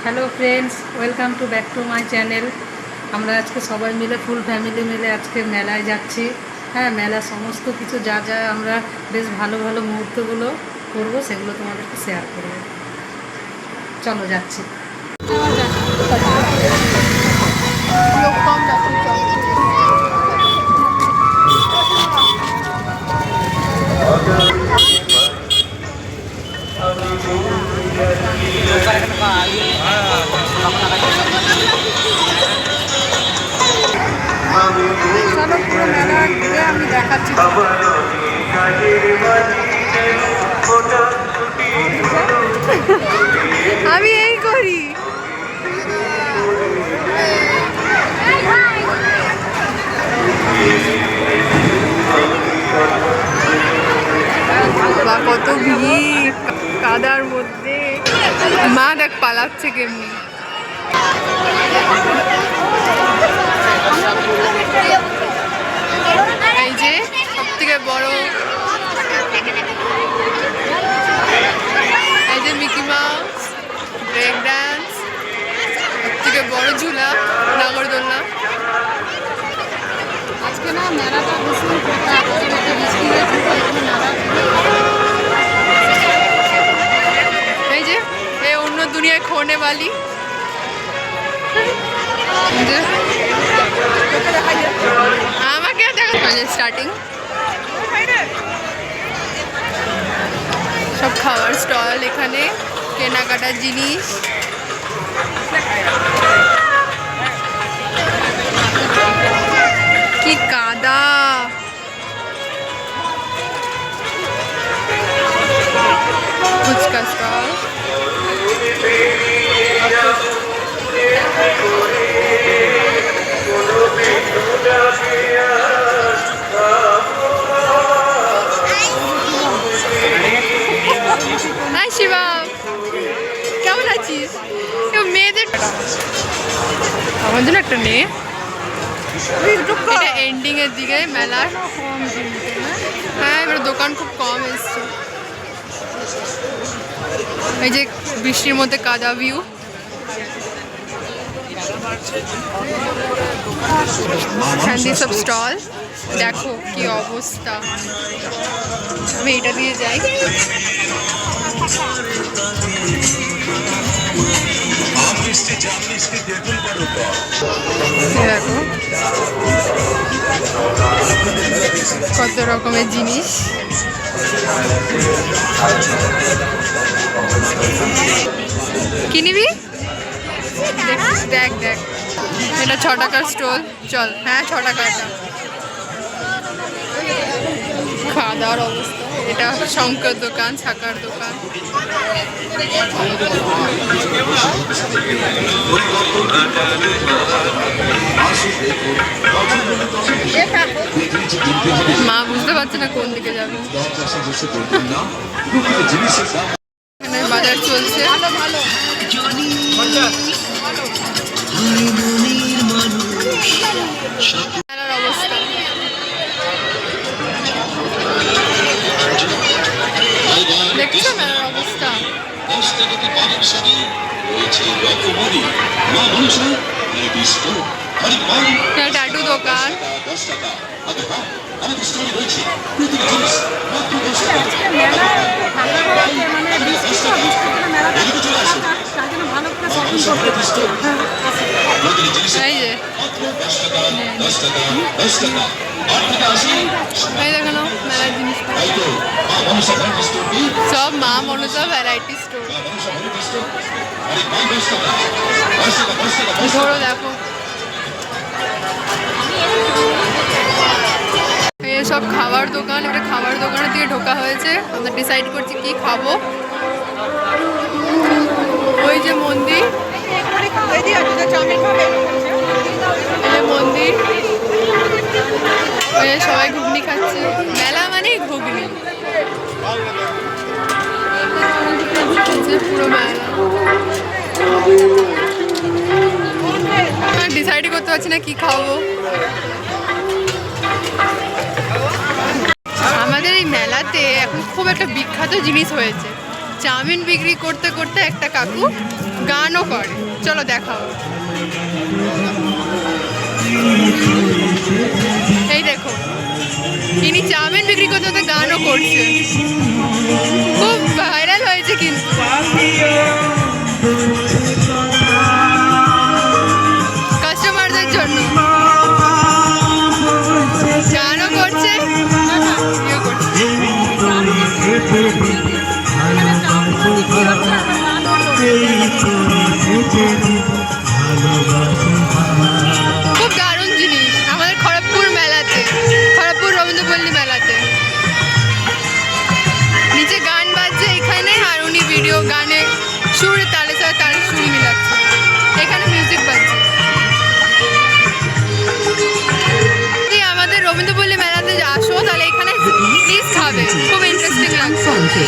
Hello friends, welcome to back to my channel. আমরা আজকে সবাই মিলে ফুল ফ্যামিলি মিলে আজকে মেলায় যাচ্ছি। হ্যাঁ, মেলা সমস্ত কিছু যা যা আমরা বেশ ভালো ভালো মুহূর্তগুলো করবো সেগুলো তোমাদেরকে শেয়ার করবো। চলো যাচ্ছি। চলো পুরো মেলা ঘুরে আমি দেখাচ্ছি। আমি এই করি। বা কত ভিড় কাদার মধ্যে, মা দেখ পালাচ্ছে কেমনি। এই যে সব থেকে বড়, এই যে মিকি মাউস, ব্রেক ডান্স, সব থেকে বড় ঝুলা নাগরদোলনা। আজকে না মেলাটা ভীষণ ফাঁকা, একটা বৃষ্টি হয়েছে তো এখানে মেলা। এই যে এই অন্য দুনিয়ায় খোনে বালি। আমাকে দেখা স্টার্টিং সব খাওয়ার স্টল, এখানে কেনাকাটার জিনিস। কি কাদা! ফুচকা স্টল, হাই শিবা, কেমন আছিস? মেয়েদের আমার জন্য একটা নে। এটা এন্ডিং এর দিকে মেলার। হ্যাঁ, এবার দোকান খুব কম এসছে। এই যে বৃষ্টির মধ্যে কাদা ভিউ। এখান সব স্টল, দেখো কি অবস্থা। আমি এটা দিয়ে যাই। দেখো কত রকমের জিনিস। কি নিবি? দেখ দেখ, এটা 6 টাকার স্টল। চল, হ্যাঁ 6 টাকা। এটা খাওয়া দাওয়ার অবস্থা। এটা শঙ্কর দোকান, ছাকার দোকান। মা বুঝতে পারছে না কোন দিকে যাবে। এখানে বাজার চলছে। মেলার অবস্থা দেখছো, মেলার অবস্থা। ট্যাটু দোকান, এই যে এই দেখো না মেলার জিনিস সব মা মনসা ভ্যারাইটি স্টোর। ধরো দেখো সব খাবার দোকান। এবার খাবার দোকানের দিকে ঢোকা হয়েছে। আমরা ডিসাইড করছি কি খাবো। ওই যে মন্দির, মন্দির, সবাই ঘুগনি খাচ্ছে। মেলা মানে ঘুগনি, পুরো মেলা। ডিসাইড করতে পারছি না কি খাবো। আমাদের এই মেলাতে এখন খুব একটা বিখ্যাত জিনিস হয়েছে। চাউমিন বিক্রি করতে করতে একটা কাকু গানও করে, চলো দেখাও। এই দেখো, ইনি চাউমিন বিক্রি করতে করতে গানও করছে, খুব ভাইরাল হয়েছে কিন্তু। কাস্টমারদের জন্য গানও করছে, ইয়ে করছে। খুব দারুণ জিনিস আমাদের খড়গপুর মেলাতে, খড়গপুর রবীন্দ্রপল্লী মেলাতে। নিচে গান বাজছে এখানে, আর উনি ভিডিও গানে সুর তালে সাথে তালে সুর মিলাচ্ছে, এখানে মিউজিক বাজছে। যদি আমাদের রবীন্দ্রপল্লী মেলাতে আসো তাহলে এখানে প্লিজ খাবে, খুব ইন্টারেস্টিং লাগছে।